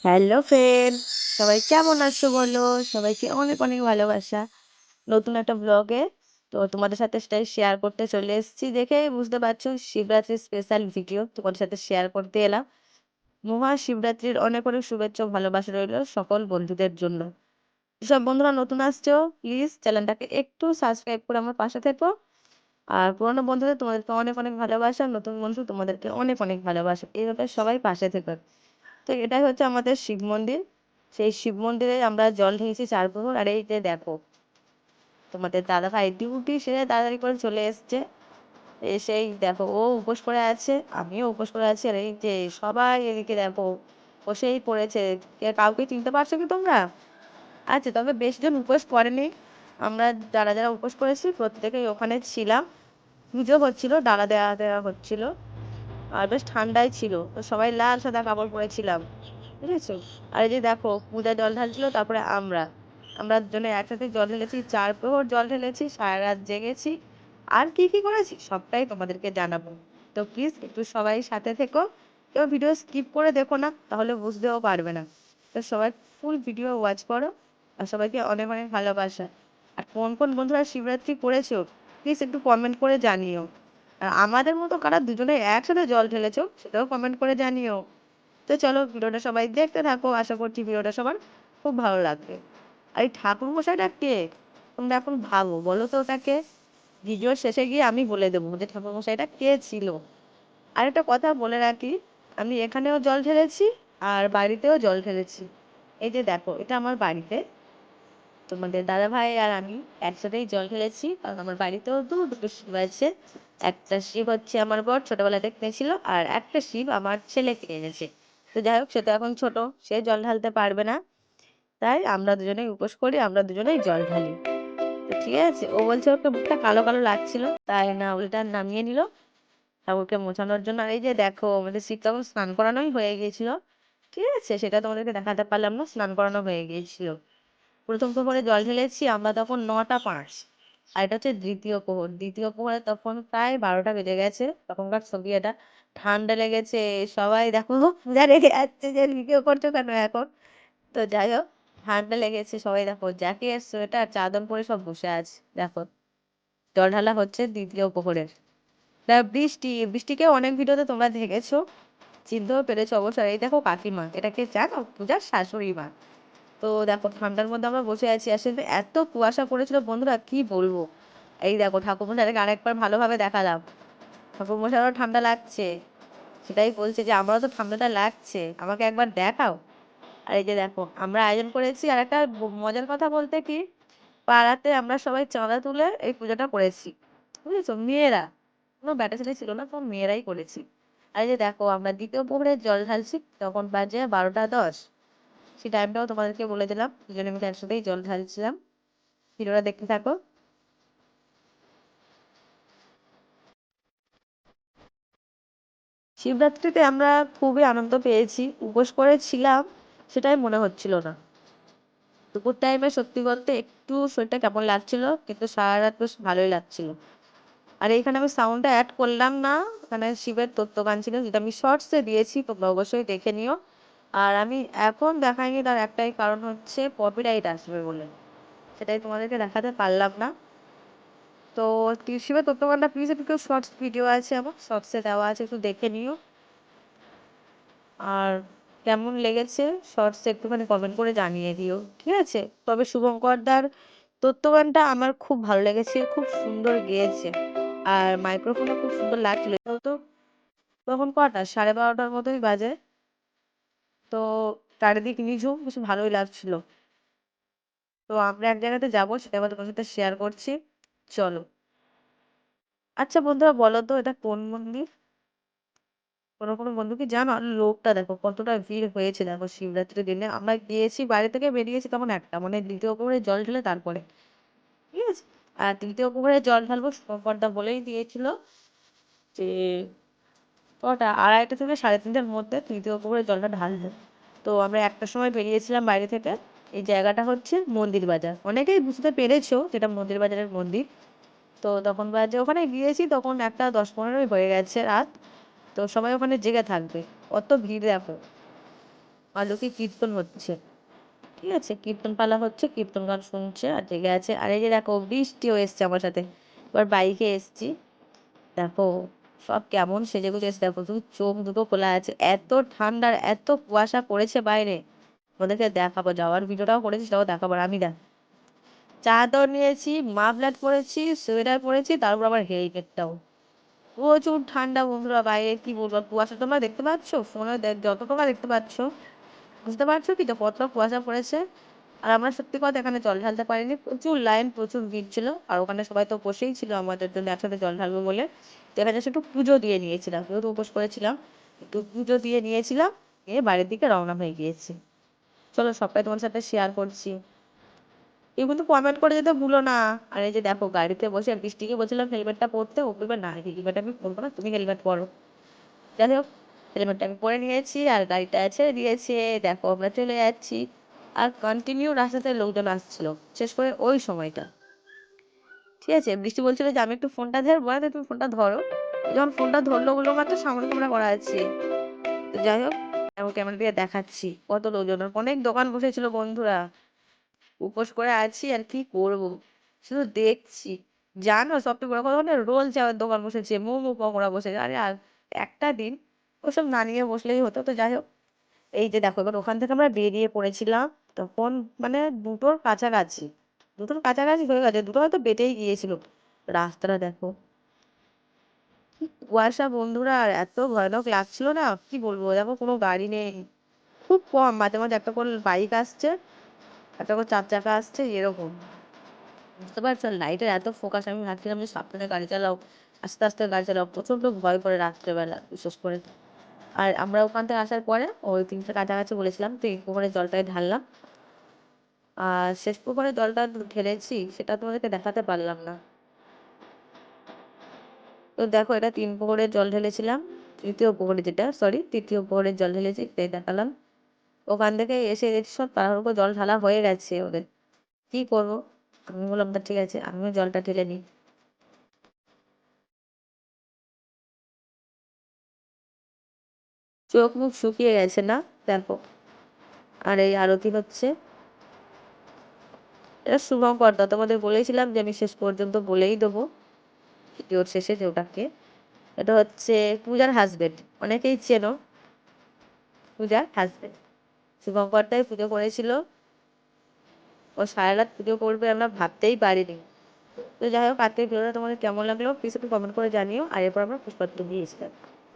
Hello friend, সবাই কেমন আছো বলো? সবাইকে অনেক অনেক ভালোবাসা। নতুন একটা ব্লগে তো তোমাদের সাথে সেটাই শেয়ার করতে চলে এসেছি। দেখে বুঝতে পারছো শিবরাত্রির স্পেশাল ভিডিও তোমাদের সাথে শেয়ার করতে এলাম। মহা শিবরাত্রির অনেক অনেক শুভেচ্ছা ও ভালোবাসা রইলো সকল বন্ধুদের জন্য। যেসব বন্ধুরা নতুন আসছো প্লিজ চ্যানেলটাকে একটু সাবস্ক্রাইব করে আমার পাশে থেকো। আর পুরোনো বন্ধুদের তোমাদেরকে অনেক অনেক ভালোবাসা, নতুন বন্ধু তোমাদেরকে অনেক অনেক ভালোবাসা। এইভাবে সবাই পাশে থেকো। তো এটাই হচ্ছে আমাদের শিব মন্দির। সেই শিব মন্দিরে আমরা জল ঢেলেছি 4 প্রহর। আর এই যে দেখো তোমাদের দাদাভাই ডিউটি সেরে তাড়াতাড়ি করে চলে এসছে। এসেই দেখো ও উপোস করে আছে, আমিও উপোস করে আছি। আর এই যে সবাই এদিকে দেখো বসেই পড়েছে। কাউকে চিনতে পারছো কি তোমরা? আচ্ছা, তবে বেশি জন উপোস করেনি। আমরা যারা যারা উপোস করেছি প্রত্যেকেই ওখানে ছিলাম। পুজো হচ্ছিল, ডালা দেওয়া দেওয়া হচ্ছিল। আর বেশ ঠান্ডাই ছিল, তো সবাই লাল সাদা কাপড় পরেছিলাম, বুঝেছো? আর এই যে দেখো পূজা জল ঢালছিল, তারপরে আমরা দুজনে একসাথে জল ঢেলেছি, 4 প্রহর জল ঢেলেছি, সারা রাত জেগেছি। আর কি কি করেছি সবটাই তোমাদেরকে জানাবো। তো প্লিজ একটু সবাই সাথে থেকো। কেউ ভিডিও স্কিপ করে দেখো না, তাহলে বুঝতেও পারবে না। তো সবাই ফুল ভিডিও ওয়াচ করো। আর সবাইকে অনেক অনেক ভালোবাসা। আর কোন কোন বন্ধুরা শিবরাত্রি করেছো প্লিজ একটু কমেন্ট করে জানিও। আর আমাদের মতো কারা দুজনে একসাথে জল ঢেলেছো সেটাও কমেন্ট করে জানিও। তো চলো ভিডিওটা সবাই দেখতে থাকো, আশা করছি ভিডিওটা সবার খুব ভালো লাগবে। আর এই ঠাকুর মশাইটা কে? তোমরা এখন ভাবো, বলো তো ওটাকে। ভিডিওর শেষে গিয়ে আমি বলে দেবো যে ঠাকুর মশাইটা কে ছিল। আর একটা কথা বলে রাখি, আমি এখানেও জল ঢেলেছি আর বাড়িতেও জল ঢেলেছি। এই যে দেখো এটা আমার বাড়িতে, তোমাদের দাদাভাই আর আমি একসাথেই জল ঢেলেছি। কারণ আমার বাড়িতেও দুটো শিব আছে। একটা শিব হচ্ছে আমার বর ছোটবেলা থেকে ছিল, আর একটা শিব আমার ছেলেকে এনেছে। তো যাই হোক, সে তো এখন ছোট, সে জল ঢালতে পারবে না। তাই আমরা দুজনেই উপোস করি, আমরা দুজনেই জল ঢালি। তো ঠিক আছে, ও বলছে ওকে মুখটা কালো কালো লাগছিল, তাই না ওটা নামিয়ে নিল ঠাকুরকে মোছানোর জন্য। আর এই যে দেখো আমাদের শিব তখন স্নান করানোই হয়ে গিয়েছিল। ঠিক আছে, সেটা তোমাদেরকে দেখাতে পারলাম না, স্নান করানো হয়ে গিয়েছিল। প্রথম প্রহরে জল ঢেলেছি আমরা তখন 9টা 5। আর এটা হচ্ছে দ্বিতীয় প্রহর। দ্বিতীয় প্রহরে তখন প্রায় 12টা বেজে গেছে। তখনকার ছবি এটা। ঠান্ডা লেগেছে, সবাই দেখো পূজা রেগে যাচ্ছে যে ভিডিও করছো কেন এখন। তো যাই হোক, ঠান্ডা লেগেছে, সবাই দেখো জ্যাকেট সোয়েটার চাদর পরে সব বসে আছে দেখো। জল ঢালা হচ্ছে দ্বিতীয় প্রহরের। বৃষ্টি বৃষ্টিকে অনেক ভিডিওতে তোমরা দেখেছো, চিনতেও পেরেছো অবশ্যই। এই দেখো কাকিমা, এটাকে জানো? পূজার শাশুড়ি মা। তো দেখো ঠান্ডার মধ্যে আমরা বসে আছি, আসলে এত কুয়াশা পড়েছিল বন্ধুরা কি বলবো। এই দেখো ঠাকুরমশাইকে আরেকবার ভালোভাবে দেখালাম, ঠাকুরমশাইরও ঠান্ডা লাগছে। সেটাই বলছে যে আমারও তো ঠান্ডাটা লাগছে, আমাকে একবার দেখাও। আর এই যে দেখো আমরা আয়োজন করেছি। আর একটা মজার কথা বলতে কি, পাড়াতে আমরা সবাই চাঁদা তুলে এই পুজোটা করেছি, বুঝেছো? মেয়েরা, কোনো ব্যাটা ছেলে ছিল না, সব মেয়েরাই করেছি। আর এই যে দেখো আমরা দ্বিতীয় প্রহরে জল ঢালছি, তখন বাজে 12টা 10। সেই টাইমটাও তোমাদেরকে বলে দিলাম, দুজনে মিলে একসাথেই জল ঢালছিলাম। ভিডিওটা দেখতে থাকো। শিবরাত্রিতে আমরা খুবই আনন্দ পেয়েছি। উপোস করেছিলাম সেটাই মনে হচ্ছিল না। দুপুর টাইমে সত্যি বলতে একটু শরীরটা কেমন লাগছিল, কিন্তু সারা রাত বেশ ভালোই লাগছিল। আর এইখানে আমি সাউন্ডটা অ্যাড করলাম না, এখানে শিবের তত্ত্বগান ছিল যেটা আমি শর্টসে দিয়েছি, তোমরা অবশ্যই দেখে নিও। আর আমি এখন দেখাইনি, তার একটাই কারণ হচ্ছে কপিরাইট আসবে বলে, সেটাই তোমাদেরকে দেখাতে পারলাম না। তো শিবের তত্ত্বগানটা প্লিজ একটু শর্টস ভিডিও আছে, আমার শর্টসে দেওয়া আছে, একটু দেখে নিও। আর কেমন লেগেছে শর্টসে একটুখানি কমেন্ট করে জানিয়ে দিও, ঠিক আছে? তবে শুভঙ্কর দার তত্ত্বগানটা আমার খুব ভালো লেগেছে, খুব সুন্দর গেয়েছে। আর মাইক্রোফোনও খুব সুন্দর লাগছিল। তো তখন কটা 12:30টার মতোই বাজে। তো চারিদিক নিঝুম, বেশ ভালোই লাগছিল। তো আমরা এক জায়গাতে যাবো, সেটা আবার তোমার সাথে শেয়ার করছি। চলো। আচ্ছা বন্ধুরা, বলো তো এটা কোন মন্দির? কোনো কোনো বন্ধু কি জানো? আর লোকটা দেখো কতটা ভিড় হয়েছে দেখো শিবরাত্রির দিনে। আমরা গিয়েছি, বাড়ি থেকে বেরিয়েছি তখন একটা, মানে দ্বিতীয় প্রহরে জল ঢেলে তারপরে, ঠিক আছে? আর তৃতীয় প্রহরে জল ঢালবো শুভঙ্করদা বলেই দিয়েছিল যে কটা 2:30 থেকে 3:30টার মধ্যে তৃতীয় প্রহরে জলটা ঢালবে। তো আমরা 1টার সময় বেরিয়েছিলাম বাইরে থেকে। এই জায়গাটা হচ্ছে মন্দির বাজার, অনেকেই বুঝতে পেরেছো যেটা মন্দির বাজারের মন্দির। তো তখন বাজে ওখানে গিয়েছি তখন 1:10-15 হয়ে গেছে রাত। তো সবাই ওখানে জেগে থাকবে, অত ভিড় দেখো। আলোকে কীর্তন হচ্ছে, ঠিক আছে, কীর্তন পালা হচ্ছে, কীর্তন গান শুনছে আর জেগে আছে। আর এই যে দেখো বৃষ্টিও এসছে আমার সাথে, এবার বাইকে এসছি, দেখো সব কেমন সেজে গুজে এসে, দেখো শুধু চোখ দুটো খোলা আছে, এত ঠান্ডার এত কুয়াশা পড়েছে বাইরে। ওদেরকে দেখাবো, যাওয়ার ভিডিওটাও করেছি, সেটাও দেখাবো। আর আমি দেখ চাদর নিয়েছি, মাফলার পরেছি, সোয়েটার পরেছি, তারপর আবার হেলমেটটাও। প্রচুর ঠান্ডা বন্ধুরা বাইরে, কি বলবো, কুয়াশা তোমরা দেখতে পাচ্ছ ফোনে, যত তোমরা দেখতে পাচ্ছ, বুঝতে পারছো কি তো কতটা কুয়াশা পড়েছে। আর আমরা সত্যি কথা এখানে জল ঢালতে পারিনি, প্রচুর লাইন, প্রচুর ভিড় ছিল। আর ওখানে সবাই তো বসেই ছিল আমাদের জন্য একসাথে জল ঢালবো বলে। তো এখানে জাস্ট একটু পুজো দিয়ে নিয়েছিলাম, যেহেতু উপোস করেছিলাম, একটু পুজো দিয়ে নিয়েছিলাম, নিয়ে বাড়ির দিকে রওনা হয়ে গিয়েছি। চলো সবটাই তোমার সাথে শেয়ার করছি। কেউ কিন্তু কমেন্ট করে যেতে ভুলো না। আর এই যে দেখো গাড়িতে বসে বৃষ্টিকে বলছিলাম হেলমেটটা পরতে, ও বলবে না হেলমেট আমি পরবো না, তুমি হেলমেট পরো। যাই হোক, হেলমেটটা আমি পরে নিয়েছি আর গাড়িটা ছেড়ে দিয়েছে, দেখো আমরা চলে যাচ্ছি। আর কন্টিনিউ রাস্তাতে লোকজন আসছিল, শেষ করে ওই সময়টা, ঠিক আছে, বৃষ্টি বলছিল যে আমি একটু ফোনটা ধরবো, না তুমি ফোনটা ধরো। যখন ফোনটা ধরলো বললো মাত্র সামনে ক্যামেরা করা আছে। তো যাই হোক, আমি ক্যামেরা দিয়ে দেখাচ্ছি কত লোকজন, অনেক দোকান বসেছিল বন্ধুরা। উপোস করে আছি আর কি করব, শুধু দেখছি। জানো সবচেয়ে বড় কথা মানে রোল চাওয়ার দোকান বসেছে, মোমো পকোড়া বসেছে। আরে আর একটা দিন ওসব না নিয়ে বসলেই হতো। তো যাই হোক, এই যে দেখো এবার ওখান থেকে আমরা বেরিয়ে পড়েছিলাম, তখন মানে দুটোর কাছাকাছি হয়ে গেছে, দুটো হয়তো বেটেই গিয়েছিল। রাস্তাটা দেখো কি কুয়াশা বন্ধুরা, আর এত ভয়ানক লাগছিল না, কি বলবো, দেখো কোনো গাড়ি নেই, খুব কম, মাঝে মাঝে একটা করে বাইক আসছে, একটা করে চার চাকা আসছে, এরকম। বুঝতে পারছো লাইটের এত ফোকাস, আমি ভাবছিলাম যে সাবধানে গাড়ি চালাও, আস্তে আস্তে গাড়ি চালাও, প্রচন্ড ভয় করে রাত্রেবেলা বিশেষ করে। আর আমরা ওখান থেকে আসার পরে ওই তিনটে কাছাকাছি বলেছিলাম, তো এই পুকুরে জলটাই ঢাললাম। আর শেষ পুকুরে জলটা ঢেলেছি সেটা তোমাদেরকে দেখাতে পারলাম না। তো দেখো এটা 3 পুকুরের জল ঢেলেছিলাম, তৃতীয় পুকুরে যেটা, সরি, তৃতীয় পুকুরের জল ঢেলেছি, এটাই দেখালাম। ওখান থেকে এসে দেখছি সব তার উপর জল ঢালা হয়ে গেছে ওদের, কি করবো, আমি বললাম তা ঠিক আছে আমিও জলটা ঢেলে নিই। চোখ মুখ শুকিয়ে গেছে না, দেখো। আর এই আরতি হচ্ছে, এটা শুভঙ্কর দা, তোমাদের বলেছিলাম যে আমি শেষ পর্যন্ত বলেই দেবো ভিডিওর শেষে যে ওটাকে। এটা হচ্ছে পূজার হাজবেন্ড, অনেকেই চেনো, পূজার হাজবেন্ড শুভঙ্কর দাই পুজো করেছিল। ও সারা রাত পুজো করবে আমরা ভাবতেই পারিনি। তো যাই হোক, আজকের ভিডিওটা তোমাদের কেমন লাগলো প্লিজ একটু কমেন্ট করে জানিও। আর এরপর আমরা পুষ্পাঞ্জলি দিয়েছিলাম।